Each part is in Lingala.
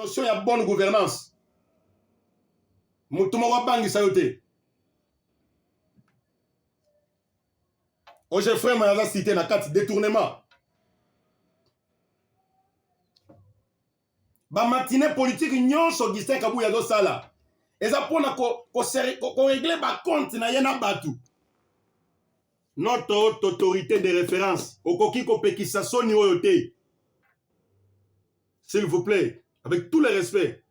notion ya bonne gouvernance. Mutumo wa bangi sayote. Oje frère Mayaza cité na carte détournement. Ba matinée politique nyonso Augustin Kabuya do sala. Eza pona ko régler ba compte na yena batu. Notre haute autorité de référence, Okoki Kopekisa Soni Oyote. S'il vous plaît, avec tout le respect,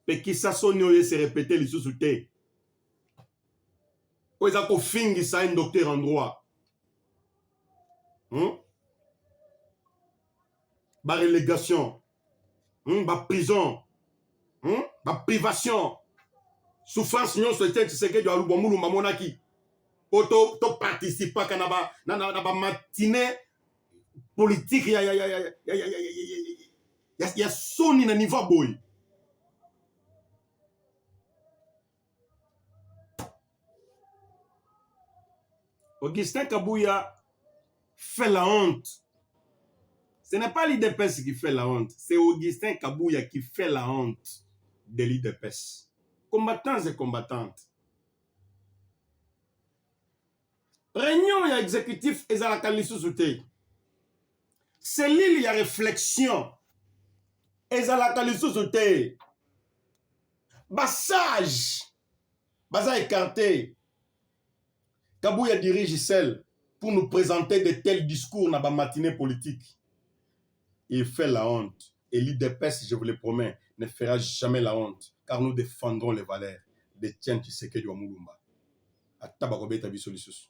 Pekisa Soni Oyote se répéter les sous-soutés. Oezako fingi sa un docteur en droit. Ba relégation, ba prison, ba privation, souffrance non société tu sais que du alubomulu mamonaki. Auto participe à na matinée politique ya soni na niveau boy. Augustin Kabuya fait la honte. Ce n'est pas l'IDPS qui fait la honte, c'est Augustin Kabuya qui fait la honte de l'IDPS. Combattants et combattantes. Réunion ya exécutif ezalaka lisusu te. Cellule ya réflexion ezalaka lisusu te. Bassage baza écarté. Kabuya dirige celle pour nous présenter de tels discours dans la matinée politique. Il fait la honte. Et l'IDPS, je vous le promets, ne fera jamais la honte. Car nous défendrons les valeurs de Tien Tshisekedi wa Mulumba. Atabakobeta biso lisusu.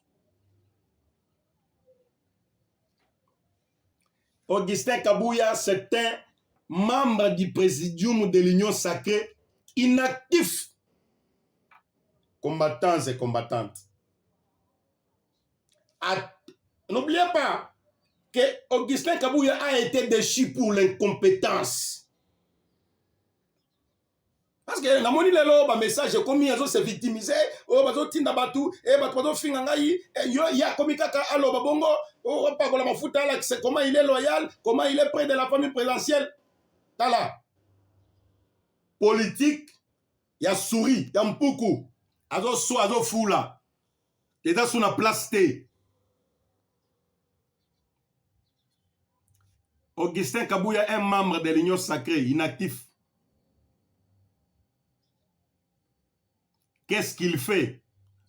Augustin Kabuya, c'est un membre du présidium de l'Union sacrée, inactif. Combattants et combattantes. N'oubliez pas que Augustin Kabuya a été déchu pour l'incompétence. Parce que la moni lelo ba message comme ils ont se victimiser, o bazo tinda batu e bato finga ngai yo ya komikaka alo babongo o pa kola mafuta là c'est comment il est loyal, comment il est près de la famille présidentielle. Tala. Politique ya souris, ya mpuku. Azo fula. Et dans son place té. Augustin Kabuya est un membre de l'Union sacrée, inactif. Qu'est-ce qu'il fait?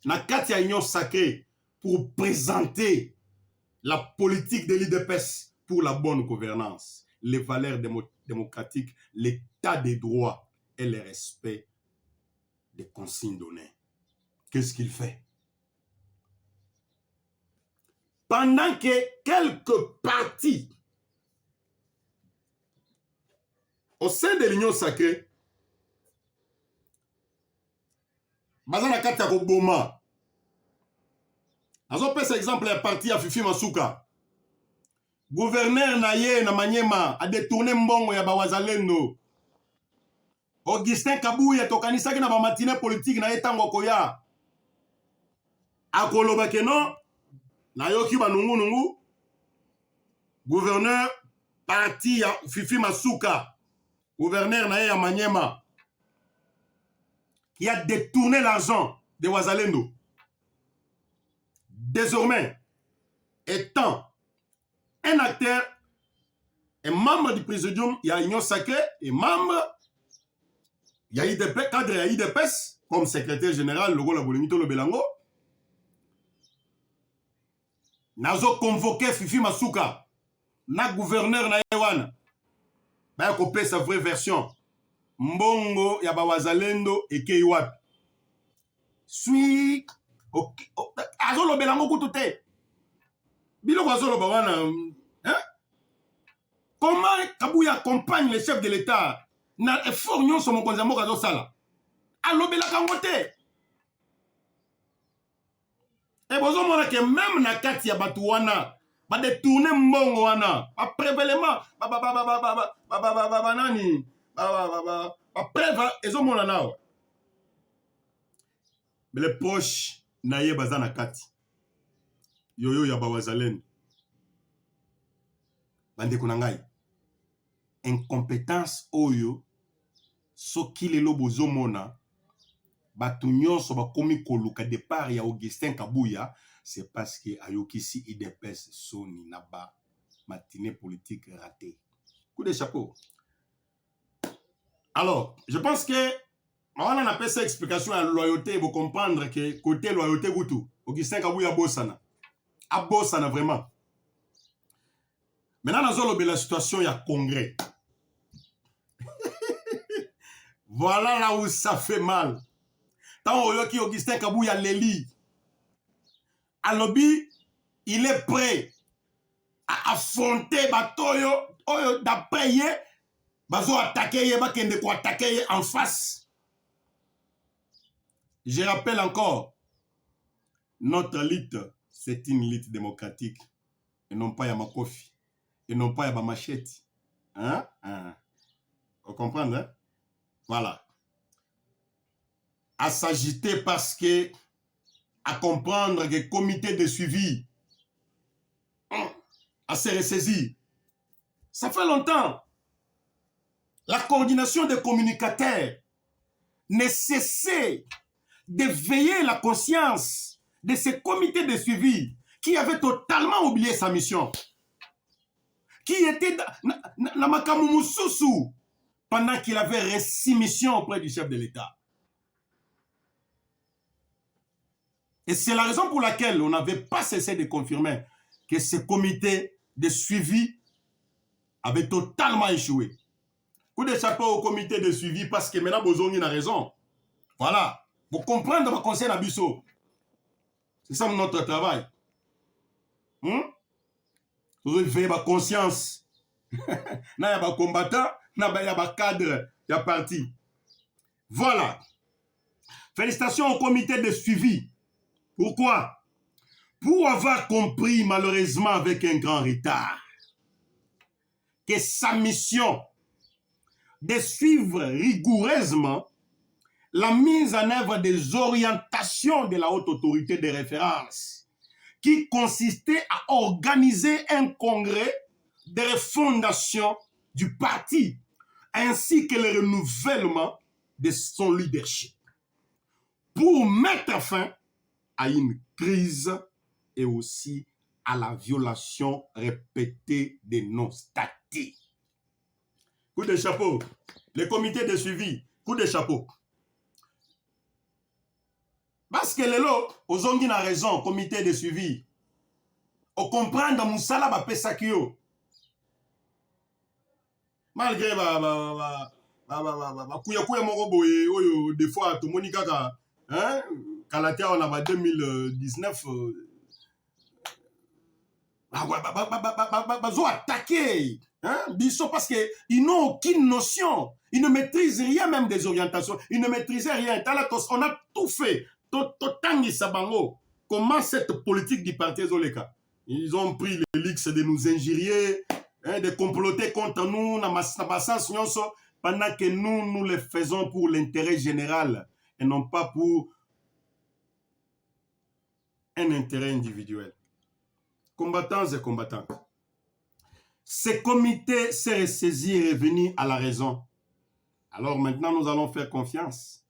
Na kati ya Union sacrée pour présenter la politique de l'IDPS pour la bonne gouvernance, les valeurs démocratiques, l'état des droits et le respect des consignes données. Qu'est-ce qu'il fait? Pendant que quelques partis au sein de l'Union sacrée, Bazana kata ko boma. Azo pesa exemple ya parti ya Fifi Masuka. Gouverneur na ye na Manyema a détourné mbongo ya bawazalendo. Augustin Kabuya tokanisaki na ba matinée politique na etango koya. Akoloba keno na yoki banungu. Gouverneur parti ya Fifi Masuka. Gouverneur na ye ya Manyema. Qui a détourné l'argent de Wazalendo. Désormais, étant un acteur, un membre du présidium, il y a Union sacrée, et membre, il y a IDP, cadre, il y a IDPS, comme secrétaire général, Logo la Bolimito le Belango. Nazo convoqué Fifi Masuka, na gouverneur na Ewan, ba kopé sa vraie version. Mbongo ya bawazalendo ekei wapi sui azolo belango kutu te biloko azolo bawana comment Kabuya accompagne les chefs de l'État na effort nyonso mokonzi ya mboka azosala alobelaka ngo te e bozomona ke même na kati ya bato wana badetourne mbongo wana baprevelema nani preuve ezomona nao. Mais les proches naye bazana kati yoyo ya bawazalendo bande kunangai incompétence oyo soki lelo bozomona bato nyonso bakomi koluka départ ya Augustin Kabuya, c'est parce que ayokisi IDPS soni na ba matinée politique ratée. Coup de chapeau. Alors, je pense que on appelle ça explication à loyauté, vous comprendre que côté loyauté Goutou, Augustin Kabuya bossana. A bossana vraiment. Maintenant, dans la situation, il y a congrès. Voilà là où ça fait mal. Tant que Augustin Kabuya l'élit, à lobby, il est prêt à affronter Batoyo, d'après ye, bazo attaquer ye, bakende ko attaquer ye en face. Je rappelle encore, notre lutte, c'est une lutte démocratique, et non pas Yamakofi, et non pas Yabamachette. Hein? Vous comprenez, hein? Voilà. À s'agiter parce que, à comprendre que le comité de suivi, à se ressaisir. Ça fait longtemps. La coordination des communicateurs ne cessait de veiller la conscience de ce comité de suivi qui avait totalement oublié sa mission. Qui était dans Makamoumoussoussou pendant qu'il avait reçu mission auprès du chef de l'État. Et c'est la raison pour laquelle on n'avait pas cessé de confirmer que ce comité de suivi avait totalement échoué. Coup de chapeau au comité de suivi parce que maintenant Bozongi a raison. Voilà. Pour comprendre ma conseil d'Abisso. C'est ça notre travail. Vous devez veiller ma conscience. Il y a des combattants, il y a des cadres, il y a parti. Voilà. Félicitations au comité de suivi. Pourquoi? Pour avoir compris malheureusement avec un grand retard que sa mission de suivre rigoureusement la mise en œuvre des orientations de la haute autorité de référence qui consistait à organiser un congrès de refondation du parti ainsi que le renouvellement de son leadership pour mettre fin à une crise et aussi à la violation répétée de nos statuts. Coup de chapeau. Le comité de suivi, coup de chapeau. Parce que lelo, ozongi na raison, comité de suivi. On comprend dans Moussala Bapesakio. Malgré kuya moko boye oyo des fois to monika ka hein Kalatia on a 2019 bazo attaquer hein biso parce que ils n'ont aucune notion, ils ne maîtrisent rien même des orientations, ils ne maîtrisaient rien. On a tout fait. Comment cette politique du parti Zoleka, ils ont pris le luxe de nous injurier, hein, de comploter contre nous pendant que nous le faisons pour l'intérêt général et non pas pour un intérêt individuel. Combattants et combattantes, ce comité s'est ressaisi et revenu à la raison. Alors maintenant, nous allons faire confiance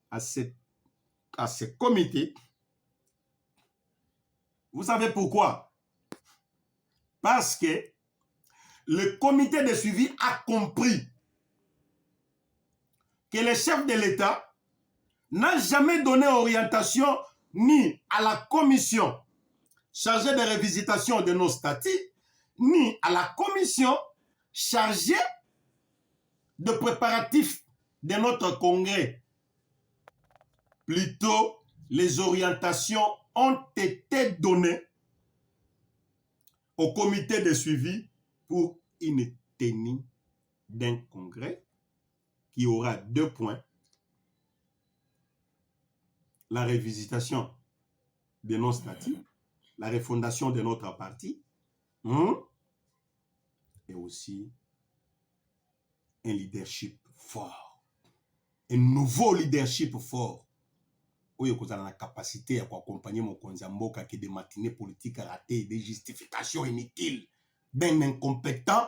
à ce comité. Vous savez pourquoi? Parce que le comité de suivi a compris que le chef de l'État n'a jamais donné orientation ni à la commission chargée de révisitation de nos statuts, ni à la commission chargée de préparatifs de notre congrès. Plutôt, les orientations ont été données au comité de suivi pour une tenue d'un congrès qui aura 2 points. La révisitation de nos statuts, la refondation de notre parti, et aussi un leadership fort. Un nouveau leadership fort. Où il y a la capacité à accompagner mon Konzamboka qui des matinées politiques ratées, des justifications inutiles, d'un incompétent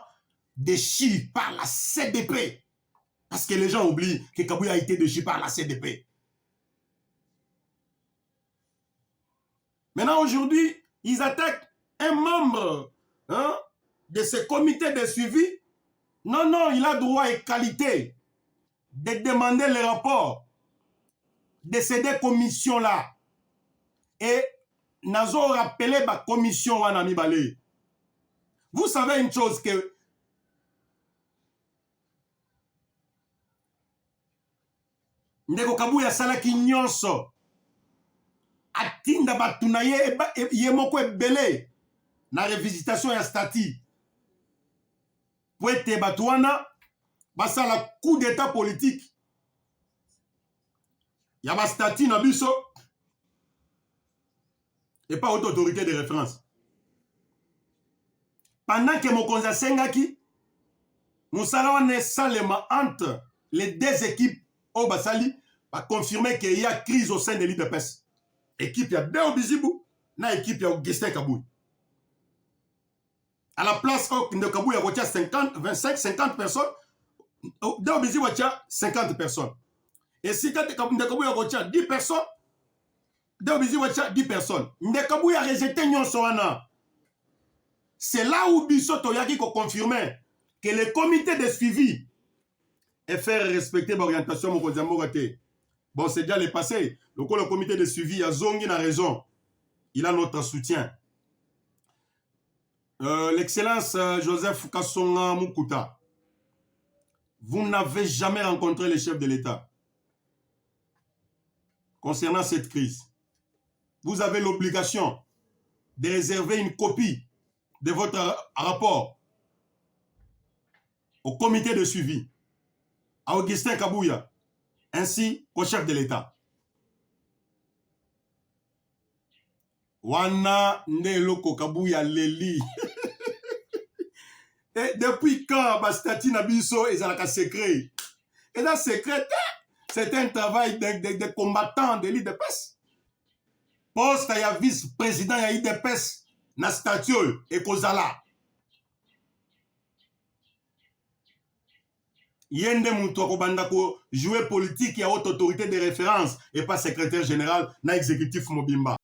déchu par la CDP. Parce que les gens oublient que Kabouya a été déchu par la CDP. Maintenant, aujourd'hui, ils attaquent un membre de ce comité de suivi. Non, non, il a droit et qualité de demander le rapport de ces deux commissions-là. Et Nazo rappelé la commission Wanami Balé. Vous savez une chose que Ndeko Kabouya salaki nyonso atinda batuna ye moko ebele na revisitation ya stati po ete bato wana basala coup d'état politique ya bastati na biso et pas haute autorité de référence. Pendant que mokonzi asengaki mosala wana esalema entre les deux équipes au basali va confirmer qu'il y a crise au sein de l'IDPS. Équipe ya Deo Bizibu na équipe ya Augustin Kabouya. À la place de Kabouya il y a 50, 25, 50 personnes. Deo Bizibu il y a 50 personnes. Et si quand Kabouya il y a 10 personnes, Deo Bizibu il y a 10 personnes. Kabouya a rejeté nyonso wana. C'est là où Bisso Toyaki a confirmé que le comité de suivi et faire respecter l'orientation de bon, c'est déjà le passé. Le comité de suivi a Zongi a raison. Il a notre soutien. L'excellence Joseph Kassonga Mukuta, vous n'avez jamais rencontré le chef de l'État concernant cette crise. Vous avez l'obligation de réserver une copie de votre rapport au comité de suivi, à Augustin Kabouya, ainsi qu'au chef de l'État. Wana Neloko Kabouya Leli. Et depuis quand Bastati Nabiso est dans le secret? Et dans le secret, c'est un travail de combattants de l'IDPS. Poste à vice-président de l'IDPS, na statue et Kozala. Yende Moutouako Bandako jouer politique et haute autorité de référence et pas secrétaire général na exécutif Mobimba.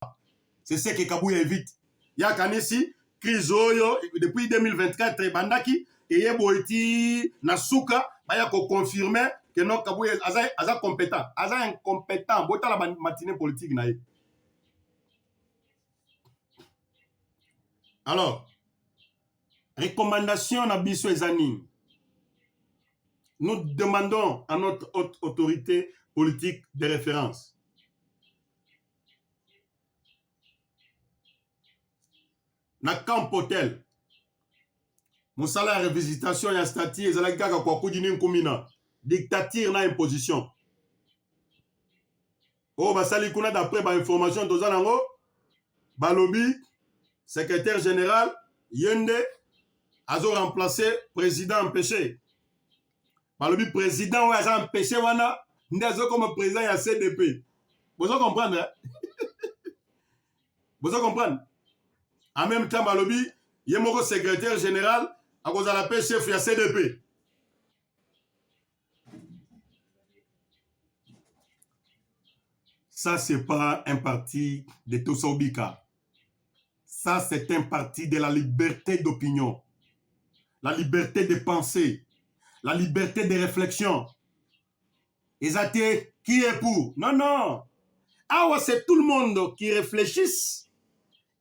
C'est ce que Kabouya évite. Ya Kanesi, Krizoyo, depuis 2024, Bandaki, et Yeboiti, Nasuka, Baya ko confirmer que non Kabouya aza compétent. Aza incompétent. Bota la matinée politique naïe. Alors, recommandation na biso ezani. Nous demandons à notre haute autorité politique de référence na camp hotel mosala ya revisitation ya stati ezalaki kaka kwa kudini nkumina dictature na imposition oyo basali kuna d'après bainformation toza nango balobi secrétaire général yende azo remplacer président empêché balobi président oyo aza empêché wana nde azo comme président ya CDP. Bozo comprendre bozo comprendre. En même temps balobi yemoko secrétaire général akozala pe chef ya CDP. Ça c'est pas un parti de Tosobika. Ça c'est un parti de la liberté d'opinion, la liberté de penser, la liberté de réflexion. Et ça qui est pour? Non, non. Ah ouais, c'est tout le monde qui réfléchisse.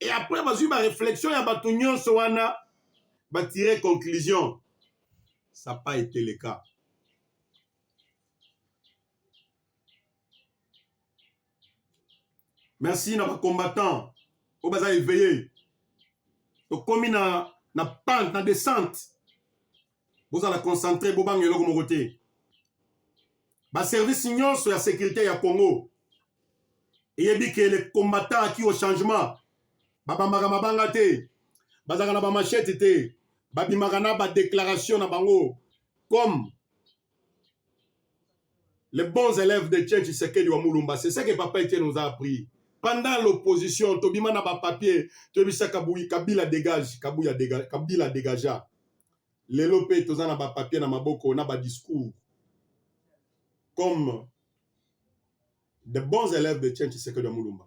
Et après, ma réflexion, il y a Batunion Soana, va tirer conclusion. Ça n'a pas été le cas. Merci, nos combattants. Au bas éveillé. Donc, comme il y a une pente, une descente, vous allez concentrer, vous allez vous côté. Le service union sur la sécurité du Congo. Et il dit que les combattants qui au changement, babamaka mabanga te, bazaka na ba machette te, babimaka na ba déclaration na bango, comme les bons élèves de Tchétchi Sekedi wa Mulumba. C'est ce que Papa Etienne nous a appris. Pendant l'opposition, tobima na ba papier, tobisa Kabila dégage, Kabila dégagea. Lelo pe toza na ba papier na maboko na ba discours. comme de bons élèves de Tchétché Tshisekedi Moulumba.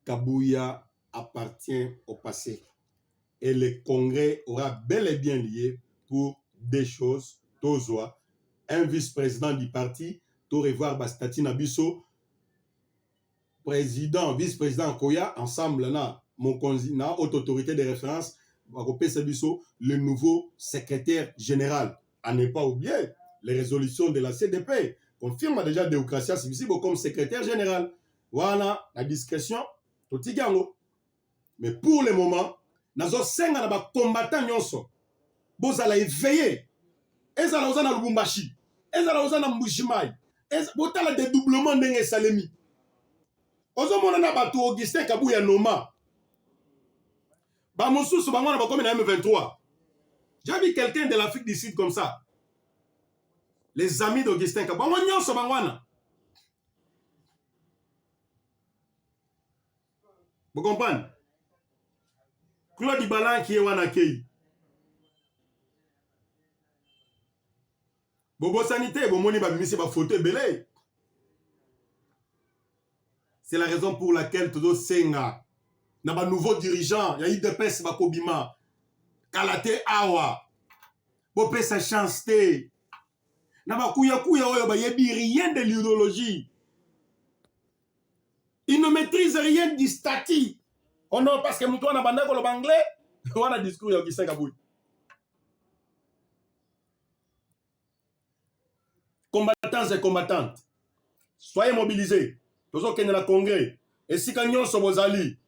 Kabouya appartient au passé. Et le Congrès aura bel et bien lié pour des choses. Tozoa, un vice-président du parti, to revoir Bastati Nabiso, président, vice-président Koya, ensemble, là, mon continent, haute autorité de référence, le nouveau secrétaire général. À ne pas oublier, les résolutions de la CDP confirment déjà Déocratia Sibisibo comme secrétaire général. Voilà la discrétion. Mais pour le moment, nazo senga na ba combattant nyonso. Bozala éveillé. Ezala ozana Lubumbashi. Ezala ozana Mbushimai. Botala dédoublement ndenge salemi. Ozo mona na batu Augustin Kabouya Noma. Ba mosusu bangwana ba comme na M23. J'ai vu quelqu'un de l'Afrique du Sud comme ça. Les amis d'Augustin Kabouya. Bangwana nyonso bangwana. Vous comprenez? Claude Ibalan qui est Wanakei. Bobo sanité, bomoni ba bimisi ba photo belé. C'est la raison pour laquelle todo senga na ba nouveau dirigeant, ya IDPS ba kobima. Kalate awa. Bo pesa chance té. Na ba kuya oyo ba yebi rien de l'idéologie. Ils ne maîtrisent rien du statut. Oh non, parce que mouton na bandako le anglais, on a discours ya Augustin Kabouya. Combattants et combattantes, soyez mobilisés. Tozo kende na congrès. Et si kanyon sobozali,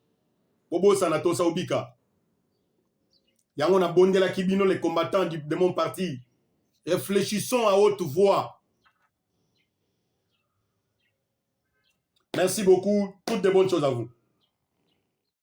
bobo sanato saubika. Yango na bondela kibino les combattants de mon parti. Réfléchissons à haute voix. Merci beaucoup. Toutes de bonnes choses à vous.